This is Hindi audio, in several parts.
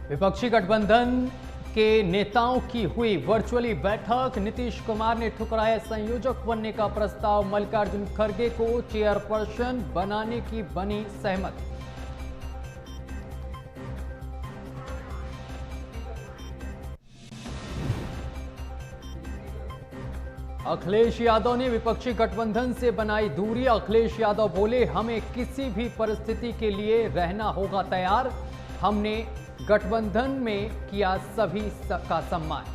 विपक्षी गठबंधन के नेताओं की हुई वर्चुअली बैठक। नीतीश कुमार ने ठुकराया संयोजक बनने का प्रस्ताव। मल्लिकार्जुन खड़गे को चेयरपर्सन बनाने की बनी सहमति। अखिलेश यादव ने विपक्षी गठबंधन से बनाई दूरी। अखिलेश यादव बोले, हमें किसी भी परिस्थिति के लिए रहना होगा तैयार। हमने गठबंधन में किया सभी का सम्मान।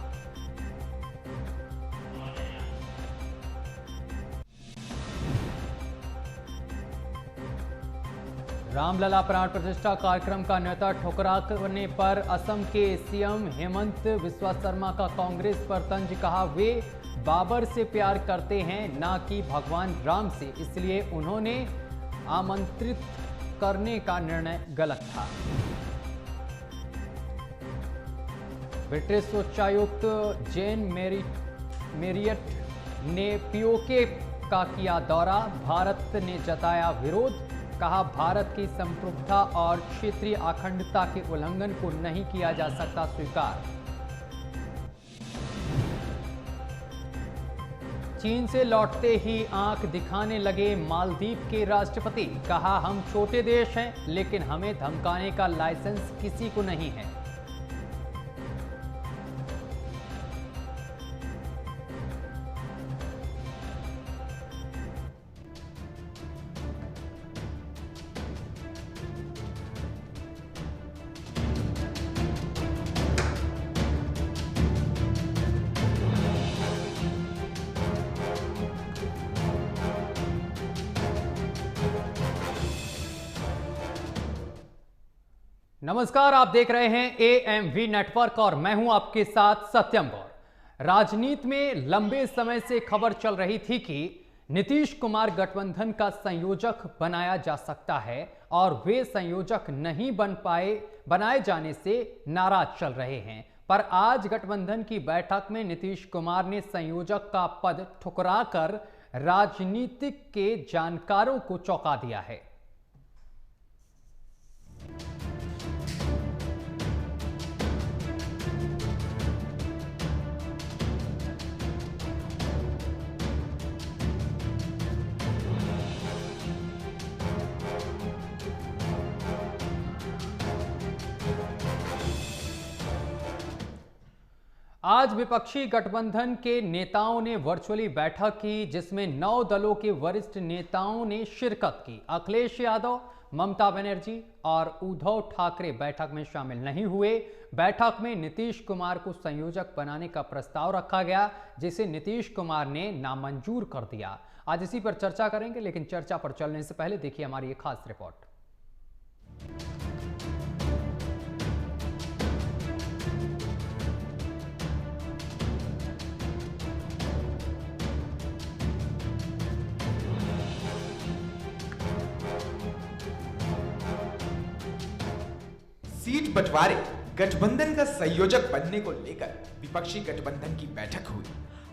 रामलला प्राण प्रतिष्ठा कार्यक्रम का न्योता ठुकराने पर असम के सीएम हेमंत बिस्वा शर्मा का कांग्रेस पर तंज। कहा, वे बाबर से प्यार करते हैं ना कि भगवान राम से, इसलिए उन्होंने आमंत्रित करने का निर्णय गलत था। ब्रिटिश उच्चायुक्त जेन मेरियट ने पीओके का किया दौरा। भारत ने जताया विरोध। कहा, भारत की संप्रभुता और क्षेत्रीय अखंडता के उल्लंघन को नहीं किया जा सकता स्वीकार। चीन से लौटते ही आंख दिखाने लगे मालदीव के राष्ट्रपति। कहा, हम छोटे देश हैं लेकिन हमें धमकाने का लाइसेंस किसी को नहीं है। नमस्कार, आप देख रहे हैं एएमवी नेटवर्क और मैं हूं आपके साथ सत्यम गौर। राजनीति में लंबे समय से खबर चल रही थी कि नीतीश कुमार गठबंधन का संयोजक बनाया जा सकता है और वे संयोजक नहीं बनाए जाने से नाराज चल रहे हैं। पर आज गठबंधन की बैठक में नीतीश कुमार ने संयोजक का पद ठुकराकर राजनीतिक के जानकारों को चौंका दिया है। आज विपक्षी गठबंधन के नेताओं ने वर्चुअली बैठक की, जिसमें 9 दलों के वरिष्ठ नेताओं ने शिरकत की। अखिलेश यादव, ममता बनर्जी और उद्धव ठाकरे बैठक में शामिल नहीं हुए। बैठक में नीतीश कुमार को संयोजक बनाने का प्रस्ताव रखा गया, जिसे नीतीश कुमार ने नामंजूर कर दिया। आज इसी पर चर्चा करेंगे, लेकिन चर्चा पर चलने से पहले देखिए हमारी एक खास रिपोर्ट। सीट बंटवारे गठबंधन का संयोजक बनने को लेकर विपक्षी गठबंधन की बैठक हुई।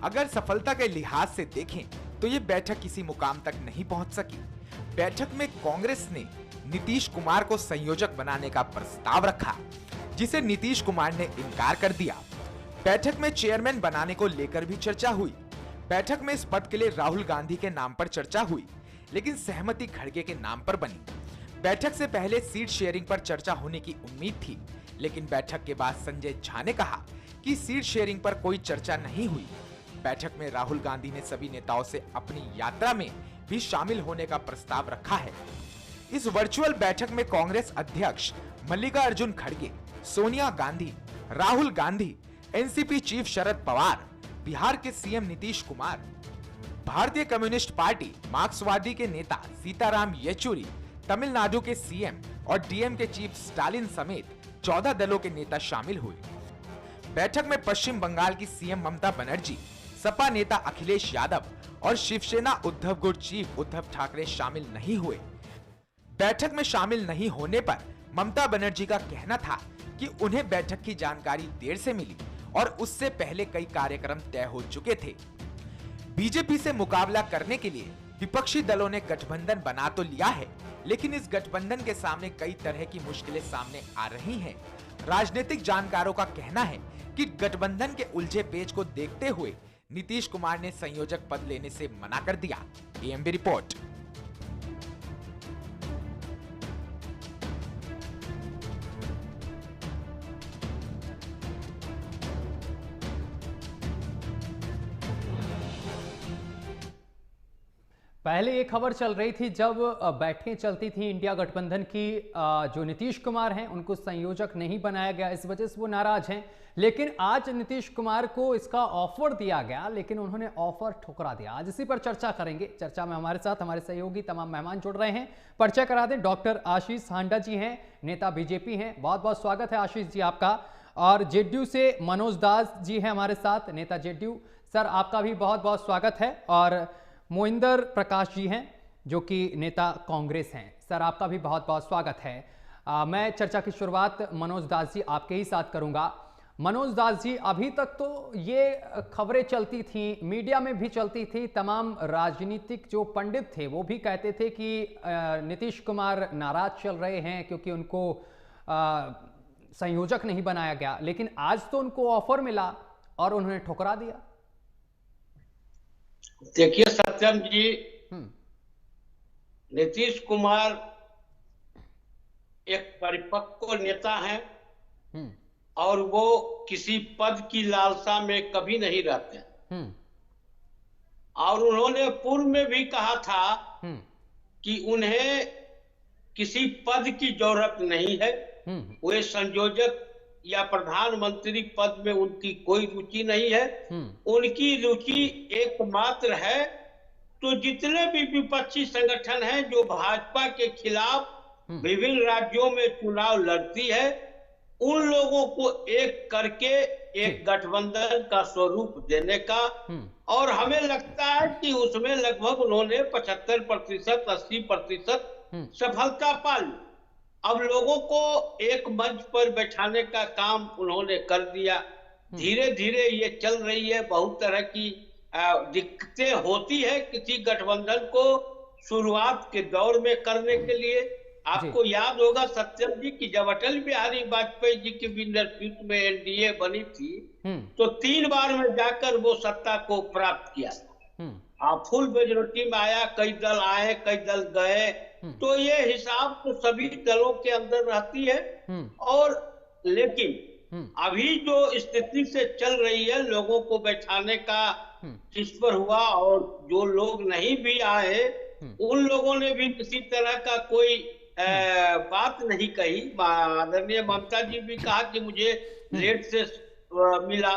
अगर सफलता के लिहाज से देखें तो ये बैठक किसी मुकाम तक नहीं पहुंच सकी। बैठक में कांग्रेस ने नीतीश कुमार को संयोजक बनाने का प्रस्ताव रखा, जिसे नीतीश कुमार ने इनकार कर दिया। बैठक में चेयरमैन बनाने को लेकर भी चर्चा हुई। बैठक में इस पद के लिए राहुल गांधी के नाम पर चर्चा हुई, लेकिन सहमति खड़गे के नाम पर बनी। बैठक से पहले सीट शेयरिंग पर चर्चा होने की उम्मीद थी, लेकिन बैठक के बाद संजय झा ने कहा कि सीट शेयरिंग पर कोई चर्चा नहीं हुई। बैठक में राहुल गांधी ने सभी नेताओं से अपनी यात्रा में भी शामिल होने का प्रस्ताव रखा है। इस वर्चुअल बैठक में कांग्रेस अध्यक्ष मल्लिकार्जुन खड़गे, सोनिया गांधी, राहुल गांधी, एनसीपी चीफ शरद पवार, बिहार के सीएम नीतीश कुमार, भारतीय कम्युनिस्ट पार्टी मार्क्सवादी के नेता सीताराम येचुरी, तमिलनाडु के सीएम और डीएम के चीफ स्टालिन समेत 14 दलों के नेता शामिल हुए। बैठक में पश्चिम बंगाल की सीएम ममता बनर्जी, सपा नेता अखिलेश यादव और शिवसेना उद्धव गुट चीफ उद्धव ठाकरे शामिल नहीं हुए। बैठक में शामिल नहीं होने पर ममता बनर्जी का कहना था कि उन्हें बैठक की जानकारी देर से मिली और उससे पहले कई कार्यक्रम तय हो चुके थे। बीजेपी से मुकाबला करने के लिए विपक्षी दलों ने गठबंधन बना तो लिया है, लेकिन इस गठबंधन के सामने कई तरह की मुश्किलें सामने आ रही हैं। राजनीतिक जानकारों का कहना है कि गठबंधन के उलझे पेच को देखते हुए नीतीश कुमार ने संयोजक पद लेने से मना कर दिया। AMB report. पहले ये खबर चल रही थी जब बैठकें चलती थी इंडिया गठबंधन की, जो नीतीश कुमार हैं उनको संयोजक नहीं बनाया गया, इस वजह से वो नाराज हैं। लेकिन आज नीतीश कुमार को इसका ऑफर दिया गया, लेकिन उन्होंने ऑफर ठुकरा दिया। आज इसी पर चर्चा करेंगे। चर्चा में हमारे साथ हमारे सहयोगी तमाम मेहमान जुड़ रहे हैं। परिचय करा दें, डॉक्टर आशीष हांडा जी हैं, नेता बीजेपी हैं। बहुत बहुत स्वागत है आशीष जी आपका। और जेडीयू से मनोज दास जी हैं हमारे साथ, नेता जेडीयू। सर आपका भी बहुत बहुत स्वागत है। और मोहिंदर प्रकाश जी हैं जो कि नेता कांग्रेस हैं। सर आपका भी बहुत बहुत स्वागत है। मैं चर्चा की शुरुआत मनोज दास जी आपके ही साथ करूंगा। मनोज दास जी, अभी तक तो ये खबरें चलती थी, मीडिया में भी चलती थी, तमाम राजनीतिक जो पंडित थे वो भी कहते थे कि नीतीश कुमार नाराज चल रहे हैं क्योंकि उनको संयोजक नहीं बनाया गया। लेकिन आज तो उनको ऑफर मिला और उन्होंने ठुकरा दिया। देखिए सत्यम जी, नीतीश कुमार एक परिपक्व नेता हैं और वो किसी पद की लालसा में कभी नहीं रहते। और उन्होंने पूर्व में भी कहा था कि उन्हें किसी पद की जरूरत नहीं है, वे संयोजक या प्रधानमंत्री पद में उनकी कोई रुचि नहीं है। उनकी रुचि एकमात्र है तो जितने भी विपक्षी संगठन हैं जो भाजपा के खिलाफ विभिन्न राज्यों में चुनाव लड़ती है, उन लोगों को एक करके एक गठबंधन का स्वरूप देने का। और हमें लगता है कि उसमें लगभग उन्होंने 75% 80% सफलता पा ली। अब लोगों को एक मंच पर बैठाने का काम उन्होंने कर दिया। धीरे धीरे ये चल रही है। बहुत तरह की दिक्कतें होती है किसी गठबंधन को शुरुआत के दौर में करने के लिए। आपको याद होगा सत्यम जी कि जब अटल बिहारी वाजपेयी जी की भी नेतृत्व में एनडीए बनी थी तो 3 बार में जाकर वो सत्ता को प्राप्त किया। फुल मेजोरिटी में आया, कई दल आए कई दल गए, तो ये हिसाब तो सभी दलों के अंदर रहती है। और लेकिन अभी जो स्थिति से चल रही है, लोगों को बैठाने का जिस पर हुआ और जो लोग नहीं भी आए उन लोगों ने भी किसी तरह का कोई बात नहीं कही। आदरणीय ममता जी भी कहा कि मुझे लेट से मिला।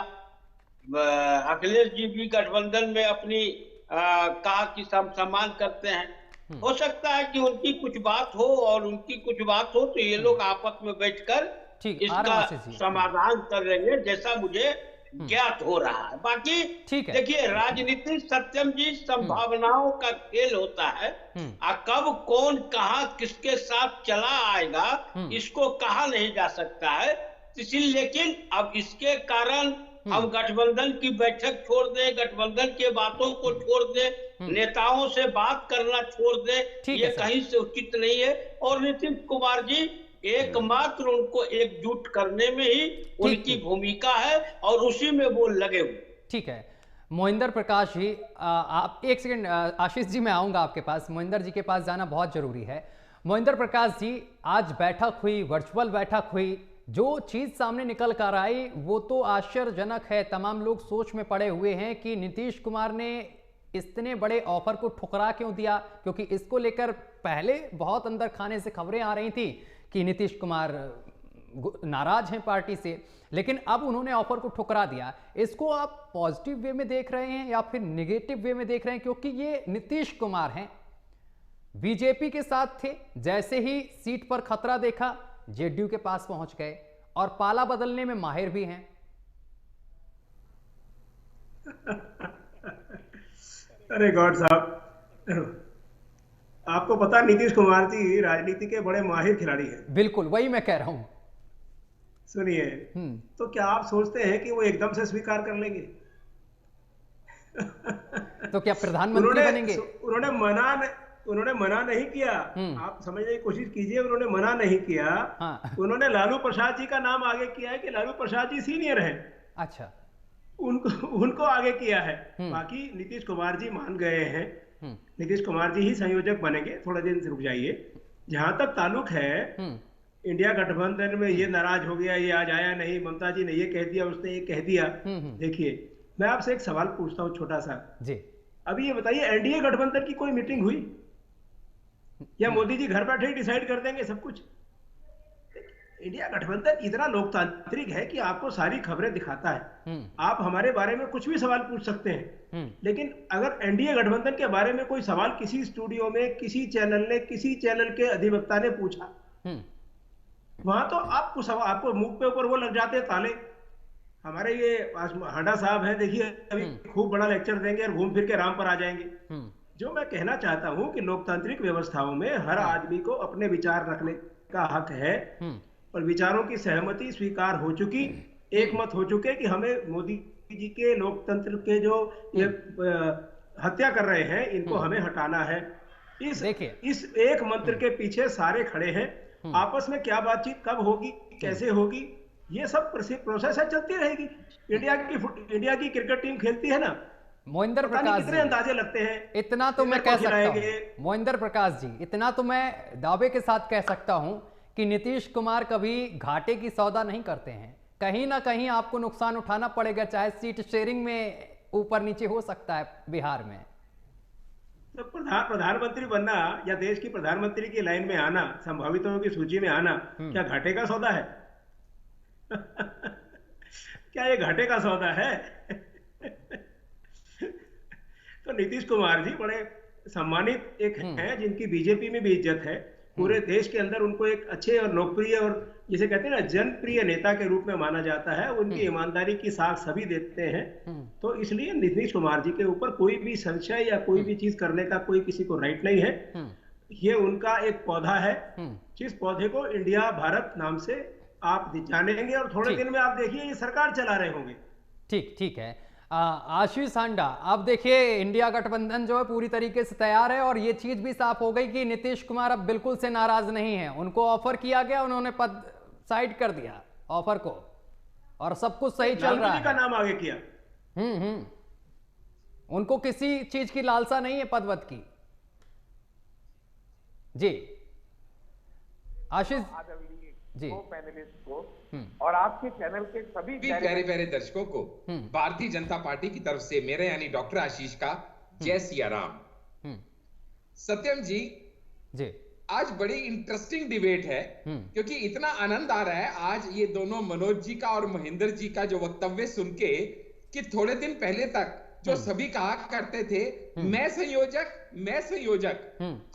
अखिलेश जी भी गठबंधन में अपनी कहा कि सब सम्मान करते हैं। हो सकता है कि उनकी कुछ बात हो और उनकी कुछ बात हो तो ये लोग आपस में बैठकर इसका समाधान कर लेंगे, जैसा मुझे ज्ञात हो रहा है। बाकी देखिए राजनीति सत्यम जी संभावनाओं का खेल होता है। कब कौन कहां किसके साथ चला आएगा इसको कहा नहीं जा सकता है। इसलिए लेकिन अब इसके कारण हम गठबंधन की बैठक छोड़ दें, गठबंधन के बातों को छोड़ दें, नेताओं से बात करना छोड़ दें, ये कहीं से उचित नहीं है। और नीतीश कुमार जी एकमात्र उनको एकजुट करने में ही उनकी भूमिका है और उसी में वो लगे हुए। ठीक है मोहिंदर प्रकाश जी, आप एक सेकंड। आशीष जी मैं आऊंगा आपके पास, मोहिंदर जी के पास जाना बहुत जरूरी है। मोहिंदर प्रकाश जी, आज बैठक हुई, वर्चुअल बैठक हुई, जो चीज सामने निकल कर आई वो तो आश्चर्यजनक है। तमाम लोग सोच में पड़े हुए हैं कि नीतीश कुमार ने इतने बड़े ऑफर को ठुकरा क्यों दिया, क्योंकि इसको लेकर पहले बहुत अंदर खाने से खबरें आ रही थी कि नीतीश कुमार नाराज हैं पार्टी से, लेकिन अब उन्होंने ऑफर को ठुकरा दिया। इसको आप पॉजिटिव वे में देख रहे हैं या फिर निगेटिव वे में देख रहे हैं? क्योंकि ये नीतीश कुमार हैं, बीजेपी के साथ थे, जैसे ही सीट पर खतरा देखा जेडीयू के पास पहुंच गए और पाला बदलने में माहिर भी हैं। अरे गॉड साहब, आपको पता नीतीश कुमार जी राजनीति के बड़े माहिर खिलाड़ी हैं। बिल्कुल वही मैं कह रहा हूं। सुनिए, तो क्या आप सोचते हैं कि वो एकदम से स्वीकार कर लेंगे? तो क्या प्रधानमंत्री बनेंगे? उन्होंने मना नहीं किया। आप समझने की कोशिश कीजिए, उन्होंने मना नहीं किया। हाँ। उन्होंने लालू प्रसाद जी का नाम आगे किया है कि लालू प्रसाद जी सीनियर हैं। अच्छा, उनको आगे किया है। बाकी नीतीश कुमार जी मान गए हैं, नीतीश कुमार जी ही संयोजक बनेंगे, थोड़े दिन से रुक जाइए। जहां तक ताल्लुक है इंडिया गठबंधन में, ये नाराज हो गया, ये आज आया नहीं, ममता जी ने ये कह दिया, उसने ये कह दिया। देखिए, मैं आपसे एक सवाल पूछता हूँ छोटा सा जी। अभी ये बताइए, एनडीए गठबंधन की कोई मीटिंग हुई या मोदी जी घर बैठे ही डिसाइड कर देंगे सब कुछ? इंडिया गठबंधन इतना लोकतांत्रिक है कि आपको सारी खबरें दिखाता है। आप हमारे बारे में कुछ भी सवाल पूछ सकते हैं, लेकिन अगर एनडीए गठबंधन के बारे में कोई सवाल किसी स्टूडियो में किसी चैनल ने, किसी चैनल के अधिवक्ता ने पूछा, वहां तो आपको मुंह पे ऊपर वो लग जाते हैं ताले। हमारे ये हांडा साहब हैं, देखिए अभी खूब बड़ा लेक्चर देंगे और घूम फिर के राम पर आ जाएंगे। जो मैं कहना चाहता हूं कि लोकतांत्रिक व्यवस्थाओं में हर आदमी को अपने विचार रखने का हक है, और विचारों की सहमति स्वीकार हो चुकी, एक मत हो चुके कि हमें मोदी जी के लोकतंत्र के जो ये हत्या कर रहे हैं, इनको हमें हटाना है। इस एक मंत्र के पीछे सारे खड़े हैं। आपस में क्या बातचीत कब होगी, कैसे होगी, ये सब प्रोसेस है, चलती रहेगी। इंडिया की क्रिकेट टीम खेलती है ना, मोहिंदर प्रकाश कितने अंदाजे लगते हैं। इतना तो मैं कह सकता हूं, मोहिंदर प्रकाश जी, इतना तो मैं दावे के साथ कह सकता हूं कि नीतीश कुमार कभी घाटे की सौदा नहीं करते हैं। कहीं ना कहीं आपको नुकसान उठाना पड़ेगा, चाहे सीट शेयरिंग में ऊपर नीचे हो सकता है बिहार में। तो प्रधानमंत्री बनना या देश की प्रधानमंत्री की लाइन में आना, संभावितों की सूची में आना, क्या घाटे का सौदा है? क्या ये घाटे का सौदा है? तो नीतीश कुमार जी बड़े सम्मानित एक हैं, जिनकी बीजेपी में भी इज्जत है। पूरे देश के अंदर उनको एक अच्छे और लोकप्रिय और जिसे कहते हैं ना जनप्रिय नेता के रूप में माना जाता है। उनकी ईमानदारी की साख सभी देते हैं। तो इसलिए नीतीश कुमार जी के ऊपर कोई भी संशय या कोई भी चीज करने का कोई किसी को राइट नहीं है। ये उनका एक पौधा है, जिस पौधे को इंडिया भारत नाम से आप जानेंगे, और थोड़े दिन में आप देखिए ये सरकार चला रहे होंगे। ठीक है। आशीष हांडा, आप देखिए इंडिया गठबंधन जो है पूरी तरीके से तैयार है, और ये चीज भी साफ हो गई कि नीतीश कुमार अब बिल्कुल से नाराज नहीं है। उनको ऑफर किया गया, उन्होंने पद साइड कर दिया ऑफर को, और सब कुछ सही चल रहा है। का नाम आगे किया। उनको किसी चीज की लालसा नहीं है पदवत की। जी आशीष जी, पैनलिस्ट को और आपके चैनल के सभी प्यारे प्यारे दर्शकों को भारतीय जनता पार्टी की तरफ से मेरे यानी डॉक्टर आशीष का जय सिया राम। सत्यम जी, आज बड़ी इंटरेस्टिंग डिबेट है, क्योंकि इतना आनंद आ रहा है आज ये दोनों मनोज जी का और महेंद्र जी का जो वक्तव्य सुन के, कि थोड़े दिन पहले तक जो सभी कहा करते थे मैं संयोजक,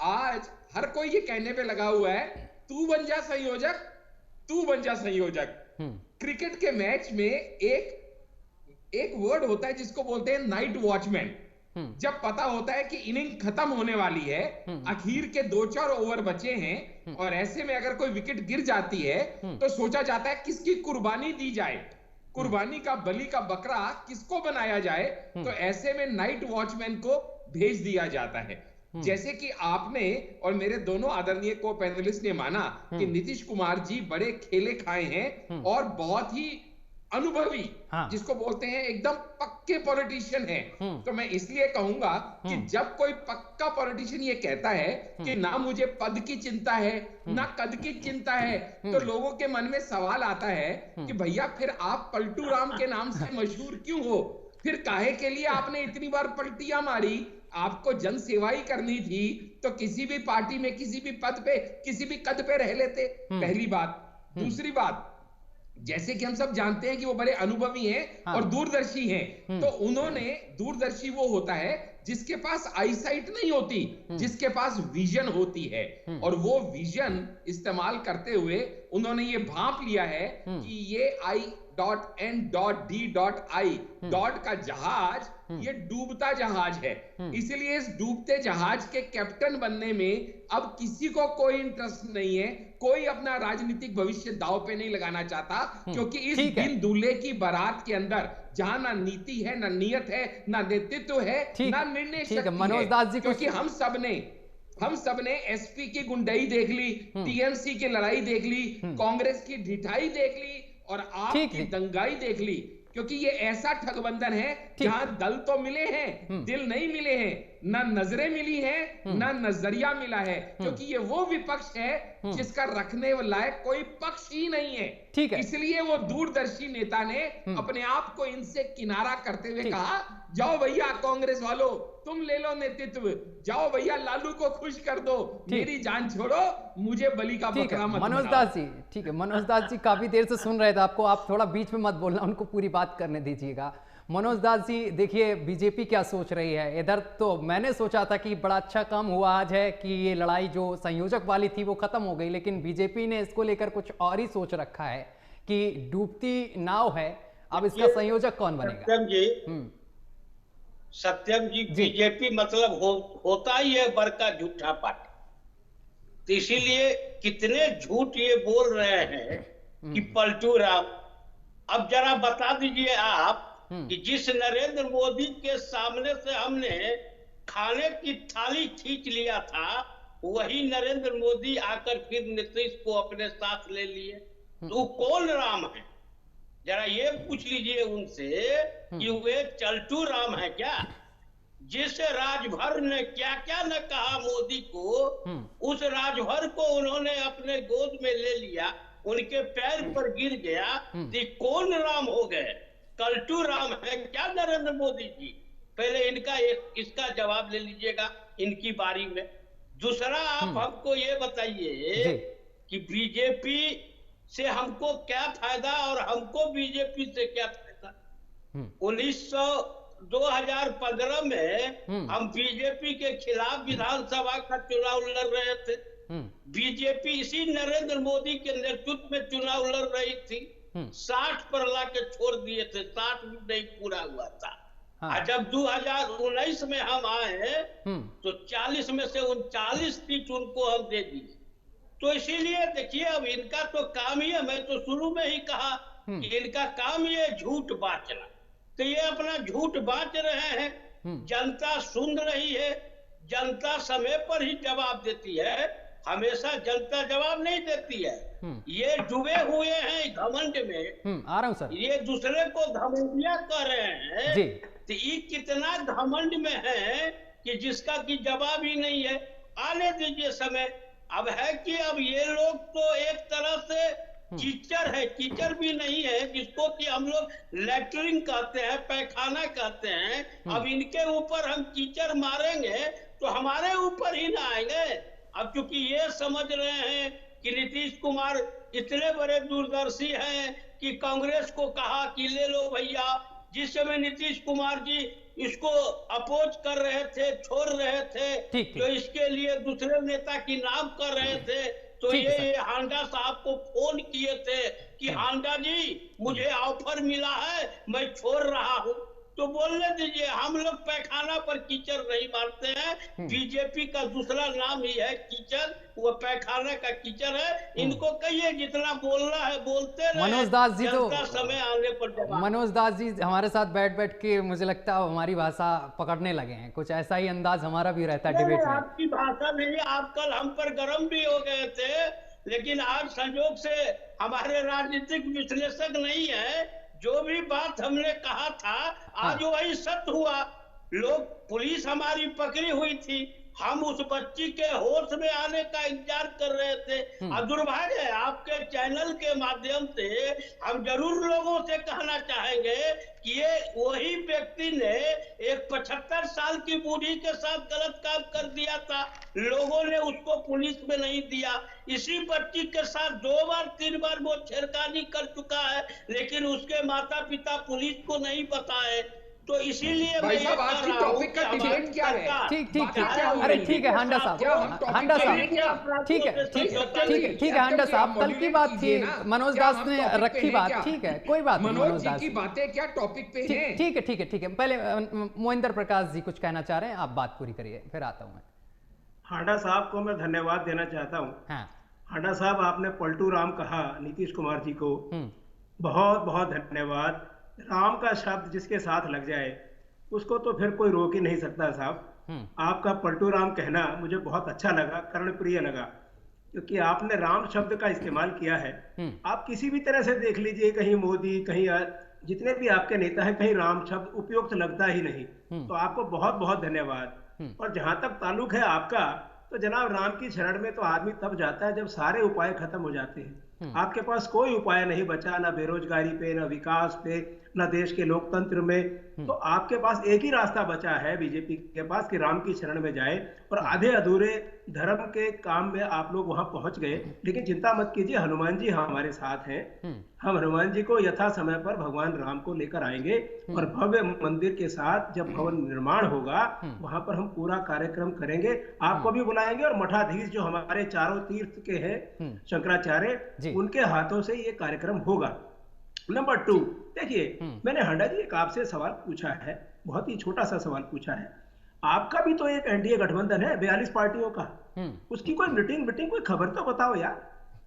आज हर कोई ये कहने पे लगा हुआ है तू बन जा संयोजक, तू बन जा संयोजक। क्रिकेट के मैच में एक वर्ड होता है जिसको बोलते हैं नाइट वॉचमैन। जब पता होता है कि इनिंग खत्म होने वाली है, आखिर के 2-4 ओवर बचे हैं, और ऐसे में अगर कोई विकेट गिर जाती है तो सोचा जाता है किसकी कुर्बानी दी जाए, कुर्बानी का बलि का बकरा किसको बनाया जाए। तो ऐसे में नाइट वॉचमैन को भेज दिया जाता है। जैसे कि आपने और मेरे दोनों आदरणीय को पैनलिस्ट ने माना कि नीतीश कुमार जी बड़े खेले खाए हैं और बहुत ही अनुभवी, जिसको बोलते हैं एकदम पक्के पॉलिटिशियन हैं। तो मैं इसलिए कहूंगा कि जब कोई पक्का पॉलिटिशियन ये कहता है कि ना मुझे पद की चिंता है ना कद की चिंता है, तो लोगों के मन में सवाल आता है कि भैया फिर आप पलटू राम के नाम से मशहूर क्यों हो? फिर काहे के लिए आपने इतनी बार पलटियां मारी? आपको जन सेवा ही करनी थी तो किसी भी पार्टी में किसी भी पद पे किसी भी कद पे रह लेते, पहली बात। दूसरी बात, जैसे कि हम सब जानते हैं कि वो बड़े अनुभवी हैं और दूरदर्शी हैं, तो उन्होंने, दूरदर्शी वो होता है जिसके पास आईसाइट नहीं होती, जिसके पास विजन होती है, और वो विजन इस्तेमाल करते हुए उन्होंने ये भांप लिया है कि ये I.N.D.I डॉट का जहाज ये डूबता जहाज है। इसलिए इस डूबते जहाज के कैप्टन बनने में अब किसी को कोई इंटरेस्ट नहीं है, कोई अपना राजनीतिक भविष्य दांव पे नहीं लगाना चाहता, क्योंकि इस दिन दूल्हे की बारात के अंदर जहां ना नीति है, ना नियत है, ना नेतृत्व है, ना निर्णय शक्ति है, क्योंकि हम सब ने हम सब ने एसपी की गुंडई देख ली, टीएमसी की लड़ाई देख ली, कांग्रेस की ढिठाई देख ली और आपकी दंगाई देख ली, क्योंकि ये ऐसा ठगबंधन है जहां दल तो मिले हैं, दिल नहीं मिले हैं, ना नजरें मिली हैं, ना नजरिया मिला है, क्योंकि ये वो विपक्ष है जिसका रखने लायक कोई पक्ष ही नहीं है। ठीक है, इसलिए वो दूरदर्शी नेता ने अपने आप को इनसे किनारा करते हुए कहा, जाओ भैया कांग्रेस वालों, तुम ले लो नेतृत्व, जाओ भैया लालू को खुश कर दो, मेरी जान छोड़ो, मुझे बलि का बकरा मत बनाओ। मनोज दास जी, ठीक है, मनोज दास जी काफी देर से सुन रहे थे आपको, आप थोड़ा बीच में मत बोलना, उनको पूरी बात करने दीजिएगा। मनोज दास जी देखिए, बीजेपी क्या सोच रही है इधर, तो मैंने सोचा था कि बड़ा अच्छा काम हुआ आज है कि ये लड़ाई जो संयोजक वाली थी वो खत्म हो गई, लेकिन बीजेपी ने इसको लेकर कुछ और ही सोच रखा है कि डूबती नाव है, अब इसका संयोजक कौन बनेगा? सत्यम जी, बीजेपी मतलब होता ही है बड़का झूठा पार्टी, तो इसीलिए कितने झूठ ये बोल रहे हैं कि पलटू राम। अब जरा बता दीजिए आप कि जिस नरेंद्र मोदी के सामने से हमने खाने की थाली खींच लिया था, वही नरेंद्र मोदी आकर फिर नीतीश को अपने साथ ले लिए, तो वो कौन राम है? जरा ये पूछ लीजिए उनसे कि वे चलटू राम है क्या? जिस राजभर ने क्या क्या न कहा मोदी को, उस राजभर को उन्होंने अपने गोद में ले लिया, उनके पैर पर गिर गया, तो कौन राम हो गए? कलटू राम है क्या नरेंद्र मोदी जी? पहले इनका इसका जवाब ले लीजिएगा इनकी बारी में। दूसरा, आप हमको ये बताइए कि बीजेपी से हमको क्या फायदा और हमको बीजेपी से क्या फायदा? 2015 में हम बीजेपी के खिलाफ विधानसभा का चुनाव लड़ रहे थे। बीजेपी इसी नरेंद्र मोदी के नेतृत्व में चुनाव लड़ रही थी, 60 पर ला के छोड़ दिए थे, 60 भी नहीं पूरा हुआ था। हाँ। जब 2019 में हम आए तो 40 में से 39 सीट उनको हम दे दिए। तो इसीलिए देखिए, अब इनका तो काम ही है, मैं तो शुरू में ही कहा कि इनका काम ये झूठ बांटना, तो ये अपना झूठ बांट रहे हैं, जनता सुन रही है, जनता समय पर ही जवाब देती है, हमेशा जनता जवाब नहीं देती है। ये डूबे हुए हैं घमंड में, आ रहा हूं सर, ये दूसरे को घमंडिया कर रहे हैं जी। तो ये कितना घमंड में है कि जिसका की जवाब ही नहीं है। आने दीजिए समय। अब है कि अब ये लोग तो एक तरह से कीचड़ है, कीचड़ भी नहीं है, जिसको कि हम लोग लेटरिन कहते हैं, पैखाना कहते हैं। अब इनके ऊपर हम कीचड़ मारेंगे तो हमारे ऊपर ही ना आएंगे। अब क्योंकि ये समझ रहे हैं कि नीतीश कुमार इतने बड़े दूरदर्शी हैं कि कांग्रेस को कहा कि ले लो भैया, जिस समय नीतीश कुमार जी इसको अपोज कर रहे थे, छोड़ रहे थे, तो इसके लिए दूसरे नेता की नाम कर रहे थे, तो ये हांडा साहब को फोन किए थे कि हांडा जी मुझे ऑफर मिला है, मैं छोड़ रहा हूं। तो बोलने दीजिए, हम लोग पैखाना पर कीचड़ नहीं मारते हैं। बीजेपी का दूसरा नाम ही है कीचड़, वो पैखाना का कीचड़ है। इनको कहिए जितना बोलना है बोलते रहे। मनोज दास जी तो समय आने पर मनोज दास जी हमारे साथ बैठ बैठ के मुझे लगता है हमारी भाषा पकड़ने लगे हैं, कुछ ऐसा ही अंदाज हमारा भी रहता है डिबेट में। आपकी भाषा नहीं, आप कल हम पर गर्म भी हो गए थे, लेकिन आज संयोग से हमारे राजनीतिक विश्लेषक नहीं है। जो भी बात हमने कहा था आज वही सत्य हुआ। लोग, पुलिस हमारी पकड़ी हुई थी, हम उस बच्ची के होश में आने का इंतजार कर रहे थे। और दुर्भाग्य है, आपके चैनल के माध्यम से हम जरूर लोगों से कहना चाहेंगे कि ये वही व्यक्ति ने एक 75 साल की बूढ़ी के साथ गलत काम कर दिया था, लोगों ने उसको पुलिस में नहीं दिया। इसी बच्ची के साथ 2 बार 3 बार वो छेड़खानी कर चुका है, लेकिन उसके माता पिता पुलिस को नहीं बताए। तो इसीलिए भाई साहब, आज की टॉपिक का डिबेट क्या है? ठीक अरे ठीक है हांडा साहब, हांडा साहब ठीक है हांडा साहब, कल की बात थी, मनोज दास ने रखी बात, ठीक है कोई बात नहीं। मनोज जी की बातें क्या टॉपिक पे हैं? ठीक है पहले मोहिंदर प्रकाश जी कुछ कहना चाह रहे हैं, आप बात पूरी करिए फिर आता हूं मैं। हांडा साहब को मैं धन्यवाद देना चाहता हूँ। हांडा साहब, आपने पलटू राम कहा नीतीश कुमार जी को, बहुत बहुत धन्यवाद। राम का शब्द जिसके साथ लग जाए उसको तो फिर कोई रोक ही नहीं सकता साहब। आपका पलटू राम कहना मुझे बहुत अच्छा लगा, कर्णप्रिय लगा, क्योंकि आपने राम शब्द का इस्तेमाल किया है। आप किसी भी तरह से देख लीजिए, कहीं मोदी, कहीं जितने भी आपके नेता हैं, कहीं राम शब्द उपयुक्त लगता ही नहीं। तो आपको बहुत बहुत धन्यवाद। और जहां तक ताल्लुक है आपका, तो जनाब राम की शरण में तो आदमी तब जाता है जब सारे उपाय खत्म हो जाते हैं। आपके पास कोई उपाय नहीं बचा, ना बेरोजगारी पे, ना विकास पे, ना देश के लोकतंत्र में। तो आपके पास एक ही रास्ता बचा है बीजेपी के पास कि राम की शरण में जाए। और आधे अधूरे धर्म के काम में आप लोग वहां पहुंच गए, लेकिन चिंता मत कीजिए, हनुमान जी हमारे साथ हैं। हम हनुमान जी को यथा समय पर भगवान राम को लेकर आएंगे और भव्य मंदिर के साथ जब भवन निर्माण होगा वहां पर हम पूरा कार्यक्रम करेंगे। आपको भी बुलाएंगे और मठाधीश जो हमारे चारों तीर्थ के हैं शंकराचार्य, उनके हाथों से ये कार्यक्रम होगा। नंबर 2, देखिए मैंने हंडा जी एक आपसे सवाल पूछा है, बहुत ही छोटा सा सवाल पूछा है। आपका भी तो एक एनडीए गठबंधन है 42 पार्टियों का, उसकी कोई मीटिंग कोई खबर तो बताओ यार।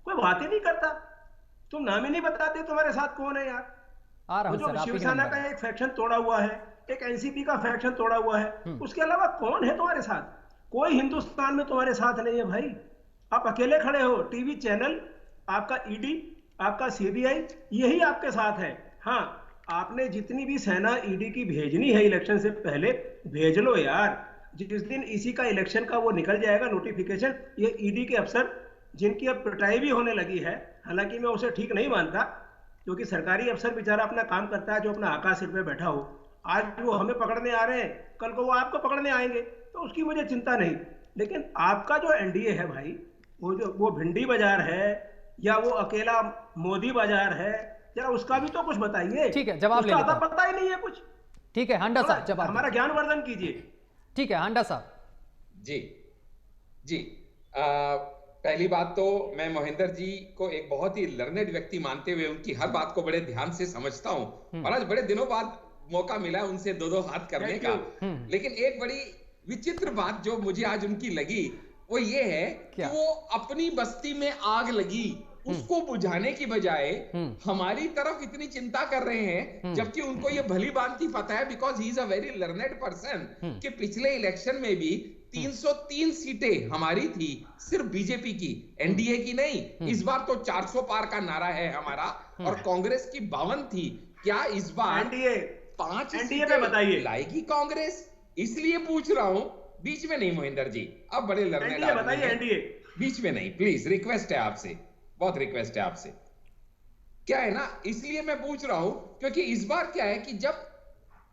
कोई बात ही नहीं करता, तुम नाम ही नहीं बताते तुम्हारे साथ कौन है यार। वो जो शिवसेना का एक फैक्शन तोड़ा हुआ है, एक एनसीपी का फैक्शन तोड़ा हुआ है, उसके अलावा कौन है तुम्हारे साथ? कोई हिंदुस्तान में तुम्हारे साथ नहीं है भाई। आप अकेले खड़े हो, टीवी चैनल, आपका ईडी, आपका सीबीआई, यही आपके साथ है। हाँ, आपने जितनी भी सेना ईडी की भेजनी है इलेक्शन से पहले भेज लो यार। जिस दिन इसी का इलेक्शन का वो निकल जाएगा नोटिफिकेशन, ये ईडी के अफसर जिनकी अब पिटाई भी होने लगी है, हालांकि मैं उसे ठीक नहीं मानता, क्योंकि सरकारी अफसर बेचारा अपना काम करता है जो अपना आका सिर पे बैठा हो। आज वो हमें पकड़ने आ रहे हैं, कल को वो आपको पकड़ने आएंगे, तो उसकी मुझे चिंता नहीं। लेकिन आपका जो एनडीए है भाई, वो भिंडी बाजार है या वो अकेला मोदी बाजार है, जरा उसका भी तो कुछ बताइए। ठीक है, जवाब ले लेता हूं। पता ही नहीं है कुछ। ठीक है हांडा साहब, जवाब हमारा ज्ञानवर्धन कीजिए। ठीक है हांडा साहब। जी पहली बात तो मैं मोहिंदर जी को एक बहुत ही लर्नेड व्यक्ति मानते हुए उनकी हर बात को बड़े ध्यान से समझता हूं, और आज बड़े दिनों बाद मौका मिला उनसे दो हाथ करने का। लेकिन एक बड़ी विचित्र बात जो मुझे आज उनकी लगी वो ये है कि वो अपनी बस्ती में आग लगी उसको बुझाने की बजाय हमारी तरफ इतनी चिंता कर रहे हैं, जबकि उनको ये भली भांति पता है, because he is a very learned person, कि पिछले इलेक्शन में भी 303 सीटें हमारी थी, सिर्फ बीजेपी की, एनडीए की नहीं। इस बार तो 400 पार का नारा है हमारा, और कांग्रेस की 52 थी। क्या इस बार एनडीए 5 सीटें बताइए लाएगी कांग्रेस? इसलिए पूछ रहा हूं, बीच में नहीं मोहिंदर जी, अब बड़े लर्नेड बताइए एनडीए, बीच में नहीं प्लीज, रिक्वेस्ट है आपसे, बहुत रिक्वेस्ट है आपसे। क्या है ना, इसलिए मैं पूछ रहा हूं क्योंकि इस बार क्या है कि जब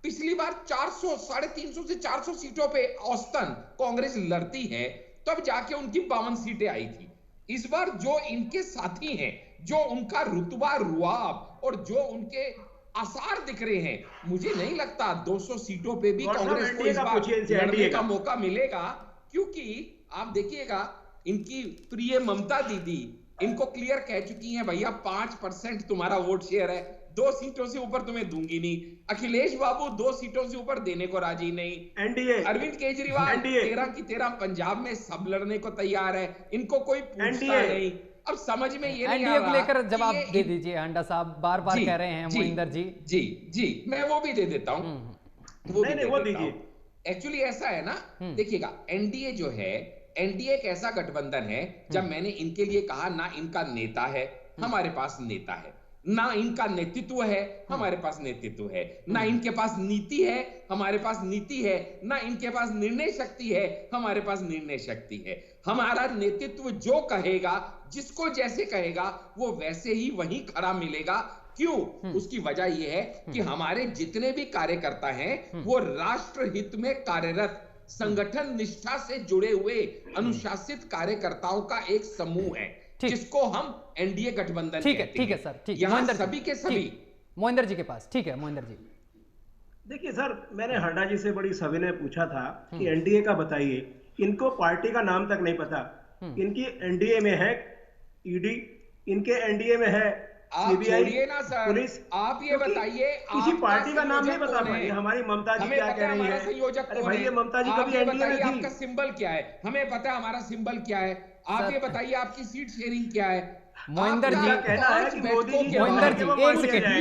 पिछली बार 400, 350 से 400 सीटों पे औसतन कांग्रेस लड़ती है, तब जाके उनकी 52 सीटें आई थी। इस बार जो इनके साथी हैं, जो उनका रुतबा, रुआब और जो उनके आसार दिख रहे हैं, मुझे नहीं लगता 200 सीटों पे भी कांग्रेस को इस बार लड़ने का मौका मिलेगा। क्योंकि आप देखिएगा, इनकी प्रिय ममता दीदी इनको क्लियर कह चुकी हैं, भैया 5% तुम्हारा वोट शेयर है, 2 सीटों से ऊपर तुम्हें दूंगी नहीं। अखिलेश बाबू 2 सीटों से ऊपर देने को राजी नहीं। एनडीए, अरविंद केजरीवाल 13 की 13 पंजाब में सब लड़ने को तैयार है, इनको कोई पूछता नहीं। अब समझ में ये नहीं आ रहा, को लेकर जवाब दे दीजिए हांडा साहब, बार बार कह रहे हैं मोहिंदर जी। जी मैं वो भी दे देता हूं, वो दीजिए। एक्चुअली ऐसा है ना, देखिएगा, एनडीए जो है, एनडीए एक ऐसा गठबंधन है, जब मैंने इनके लिए कहा ना इनका नेता है, हमारे पास नेता है, ना इनका नेतृत्व है, हमारे पास नेतृत्व है, ना इनके पास नीति है, हमारे पास नीति है, ना इनके पास निर्णय शक्ति है, हमारे पास निर्णय शक्ति है। हमारा नेतृत्व जो कहेगा, जिसको जैसे कहेगा, वो वैसे ही वहीं खड़ा मिलेगा। क्यों? उसकी वजह यह है कि हमारे जितने भी कार्यकर्ता हैं वो राष्ट्र हित में कार्यरत, संगठन निष्ठा से जुड़े हुए अनुशासित कार्यकर्ताओं का एक समूह है, जिसको हम एनडीए गठबंधन कहते हैं। ठीक है सर, ठीक है। यहाँ सभी के सभी मोहिंदर जी के पास। ठीक है मोहिंदर जी। देखिए सर, मैंने हंडा जी से बड़ी सविनय पूछा था कि एनडीए का बताइए, इनको पार्टी का नाम तक नहीं पता। इनकी एनडीए में है ईडी, इनके एनडीए में है सीबीआई, पुलिस। आप ये बताइए, किसी पार्टी का नाम नहीं बता पाए। हमारी ममता जी क्या कह रही है? अरे भाई, ये ममता जी कभी एनडीए में थी? आपका सिंबल क्या है? हमें पता है हमारा सिंबल क्या है। आप ये बताइए, आपकी सीट शेयरिंग क्या है? मोहिंदर जी, कहना है कि मोदी जी, मोहिंदर जी,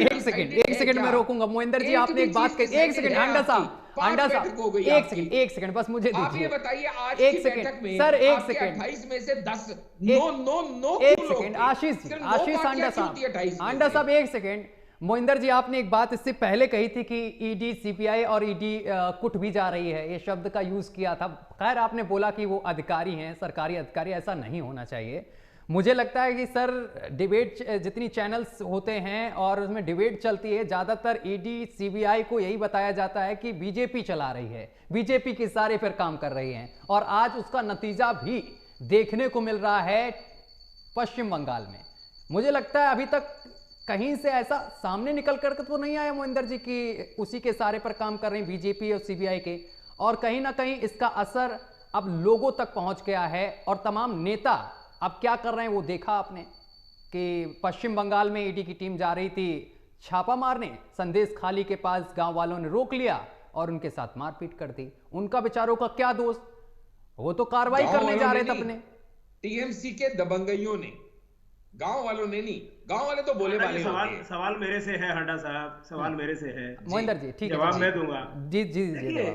एक सेकंड में रोकूंगा। मोहिंदर जी, आपने एक बात कही, एक सेकंड हांडा साहब, हांडा साहब बैठक हो गई एक सेकंड बस मुझे आप दीजिए। ये बताइए आज एक की सेकंड, बैठक में सर, एक आपके सेकंड। 28 में से 10 नो एक सेकंड आशीष जी, आशीष हांडा साहब एक सेकंड। मोहिंदर जी, आपने एक बात इससे पहले कही थी कि ईडी, सीबीआई और ईडी कुट भी जा रही है, ये शब्द का यूज किया था। खैर, आपने बोला कि वो अधिकारी हैं, सरकारी अधिकारी, ऐसा नहीं होना चाहिए। मुझे लगता है कि सर डिबेट जितनी चैनल्स होते हैं और उसमें डिबेट चलती है, ज्यादातर ईडी, सीबीआई को यही बताया जाता है कि बीजेपी चला रही है, बीजेपी के इशारे पर काम कर रही है, और आज उसका नतीजा भी देखने को मिल रहा है पश्चिम बंगाल में। मुझे लगता है अभी तक कहीं से ऐसा सामने निकल कर तो नहीं आया मोहिंदर जी कि उसी के इशारे पर काम कर रहे हैं बीजेपी और सीबीआई के, और कहीं ना कहीं इसका असर अब लोगों तक पहुंच गया है और तमाम नेता अब क्या कर रहे हैं वो देखा आपने कि पश्चिम बंगाल में ईडी की टीम जा रही थी छापा मारने, संदेश खाली के पास गांव वालों ने रोक लिया और उनके साथ मारपीट कर दी। उनका बेचारों का क्या दोष, वो तो कार्रवाई करने जा रहे थे अपने। टीएमसी के दबंगइयों ने, गांव वालों ने नहीं। गांव वाले तो बोले वाले होते हैं। सवाल मेरे से है हांडा साहब, सवाल मेरे से है। मोहिंदर जी ठीक है, जवाब मैं दूंगा। जी जी देखिए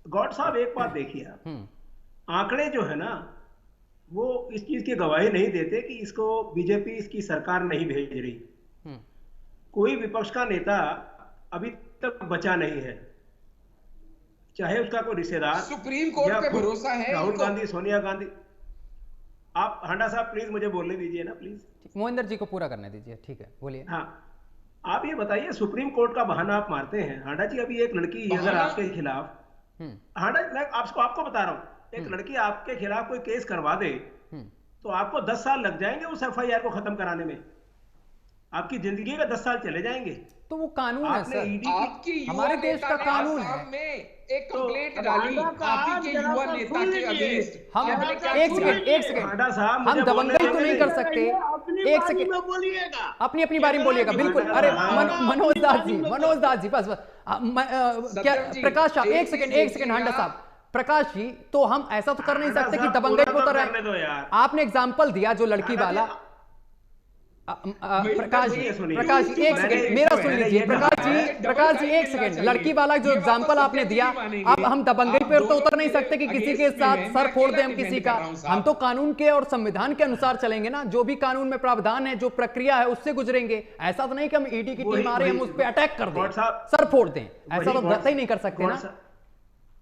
गॉड साहब, एक बात देखिए आप, आंकड़े जो है ना वो इस चीज की गवाही नहीं देते कि इसको बीजेपी, इसकी सरकार नहीं भेज रही। कोई विपक्ष का नेता अभी तक बचा नहीं है, चाहे उसका कोई रिश्तेदार, सुप्रीम कोर्ट पे भरोसा है राहुल गांधी, सोनिया गांधी। आप हांडा साहब प्लीज मुझे बोलने दीजिए ना, प्लीज। मोहिंदर जी को पूरा करने दीजिए, ठीक है, बोलिए। हाँ, आप ये बताइए, सुप्रीम कोर्ट का बहाना आप मारते हैं हांडा जी। अभी एक लड़की अगर आपके खिलाफ, हांडा मैं आपको बता रहा हूँ, एक लड़की आपके खिलाफ कोई केस करवा दे तो आपको 10 साल लग जाएंगे उस एफआईआर को खत्म कराने में। आपकी जिंदगी का 10 साल चले जाएंगे। तो वो कानून है सर, आपकी हमारे देश का कानून है। एक कंप्लेंट डाली आपी के युवा नेता के अगेंस्ट। हम एक सेकंड हम दबंगई तो नहीं कर सकते। एक सेकंड अपनी अपनी बारी में बोलिएगा, बिल्कुल। अरे मनोज दास जी बस क्या प्रकाश साहब, एक सेकंड हांडा साहब, प्रकाश जी, तो हम ऐसा तो कर नहीं सकते कि दबंगई को तरह। आपने एग्जाम्पल दिया जो लड़की वाला, प्रकाश जी एक सेकंड मेरा सुन लीजिए। प्रकाश जी एक सेकंड, लड़की वाला जो एग्जांपल आपने दिया, अब हम दबंगई पर तो उतर नहीं सकते कि किसी के साथ सर फोड़ दें हम किसी का। हम तो कानून के और संविधान के अनुसार चलेंगे ना, जो भी कानून में प्रावधान है, जो प्रक्रिया है उससे गुजरेंगे। ऐसा तो नहीं कि हम ईडी की टीम आ रही है हम उस पर अटैक कर दें, सर फोड़ दें, ऐसा तो गलत ही नहीं कर सकते ना।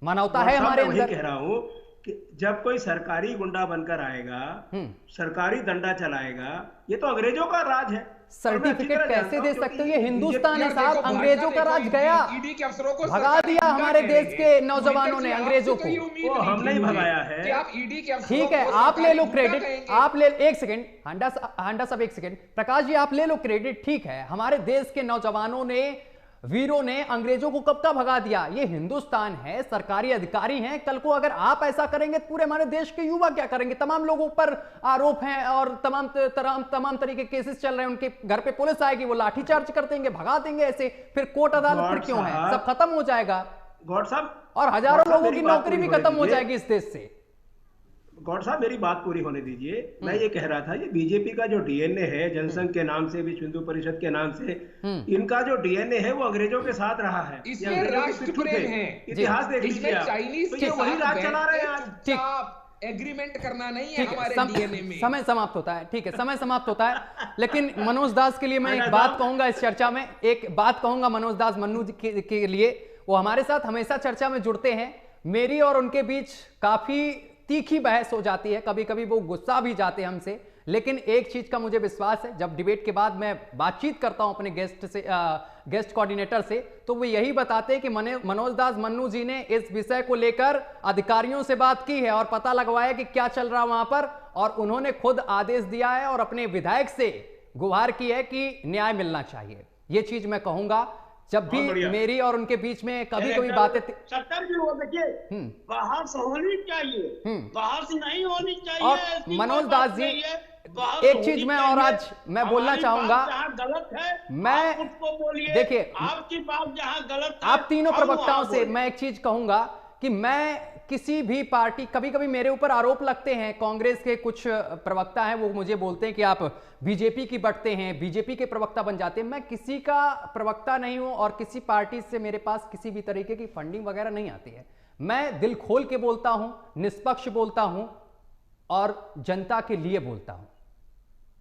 मानवता है हमारे अंदर। कह रहा हूं कि जब कोई सरकारी गुंडा बनकर आएगा, सरकारी डंडा चलाएगा, ये तो अंग्रेजों का राज है। सर्टिफिकेट कैसे दे सकते हो? ये हिंदुस्तान है साहब, अंग्रेजों का राज गया, ईडी के अफसरों को भगा दिया हमारे देश के नौजवानों ने अंग्रेजों को। हम नहीं भगाया है। आप ईडी के अफसरों ठीक है, आप ले लो क्रेडिट, आप ले। एक सेकंड हांडा साहब, एक सेकंड। प्रकाश जी आप ले लो क्रेडिट, ठीक है। हमारे देश के नौजवानों ने, वीरों ने अंग्रेजों को कब का भगा दिया। ये हिंदुस्तान है, सरकारी अधिकारी हैं। कल को अगर आप ऐसा करेंगे तो पूरे हमारे देश के युवा क्या करेंगे? तमाम लोगों पर आरोप हैं और तमाम तरीके केसेस चल रहे हैं, उनके घर पे पुलिस आएगी, वो लाठीचार्ज कर देंगे, भगा देंगे ऐसे, फिर कोर्ट अदालत फिर क्यों है? सब खत्म हो जाएगा गॉड साहब, और हजारों लोगों की नौकरी भी खत्म हो जाएगी इस देश से। गॉड साहब मेरी बात पूरी होने दीजिए। मैं ये कह रहा था, ये बीजेपी का जो डीएनए है, जनसंघ के नाम से, विश्व हिंदू परिषद के नाम से, इनका जो डीएनए है वो अंग्रेजों के साथ रहा है। इसमें राष्ट्र प्रेम है, इतिहास देख लीजिए। चाइनीज के वही राज चला रहे हैं। ठीक, एग्रीमेंट करना नहीं है हमारे डीएनए में। समय समाप्त होता है, ठीक है, समय समाप्त होता है। लेकिन मनोज दास के लिए मैं एक बात कहूंगा इस चर्चा में, एक बात कहूंगा मनोज दास मन्नू के लिए। वो हमारे साथ हमेशा चर्चा में जुड़ते हैं। मेरी और उनके बीच काफी तीखी बहस हो जाती है, कभी कभी वो गुस्सा भी जाते हैं हमसे, लेकिन एक चीज का मुझे विश्वास है, जब डिबेट के बाद मैं बातचीत करता हूं अपने गेस्ट कोऑर्डिनेटर से, तो वो यही बताते हैं कि मनोज दास मन्नू जी ने इस विषय को लेकर अधिकारियों से बात की है और पता लगवाया कि क्या चल रहा वहां पर, और उन्होंने खुद आदेश दिया है और अपने विधायक से गुहार की है कि न्याय मिलना चाहिए। ये चीज मैं कहूंगा। जब भी मेरी और उनके बीच में कभी कभी बातें, सत्तर भी हो, देखिए बहस होनी चाहिए, बहस नहीं होनी चाहिए। और मनोज दास जी एक चीज मैं और आज मैं बोलना चाहूंगा, गलत है मैं उसको बोलिए, देखिए आपकी बात जहां गलत है, आप तीनों प्रवक्ताओं से मैं एक चीज कहूंगा कि मैं किसी भी पार्टी, कभी कभी मेरे ऊपर आरोप लगते हैं, कांग्रेस के कुछ प्रवक्ता हैं वो मुझे बोलते हैं कि आप बीजेपी की बटते हैं, बीजेपी के प्रवक्ता बन जाते हैं। मैं किसी का प्रवक्ता नहीं हूं और किसी पार्टी से मेरे पास किसी भी तरीके की फंडिंग वगैरह नहीं आती है। मैं दिल खोल के बोलता हूं, निष्पक्ष बोलता हूं और जनता के लिए बोलता हूं।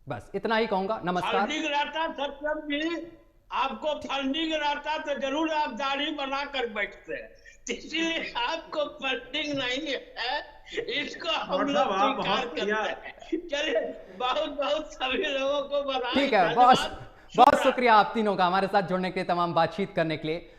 बस इतना ही कहूंगा। नमस्कार। फंडिंग रहता सत्यम जी, आपको फंडिंग रहता तो जरूर आप दाढ़ी बना कर बैठते हैं, इसीलिए आपको फंडिंग नहीं है, इसको हम लोग स्वीकार करते हैं। चलिए, बहुत बहुत सभी लोगों को बधाई। ठीक है, बहुत बहुत शुक्रिया आप तीनों का हमारे साथ जुड़ने के लिए, तमाम बातचीत करने के लिए।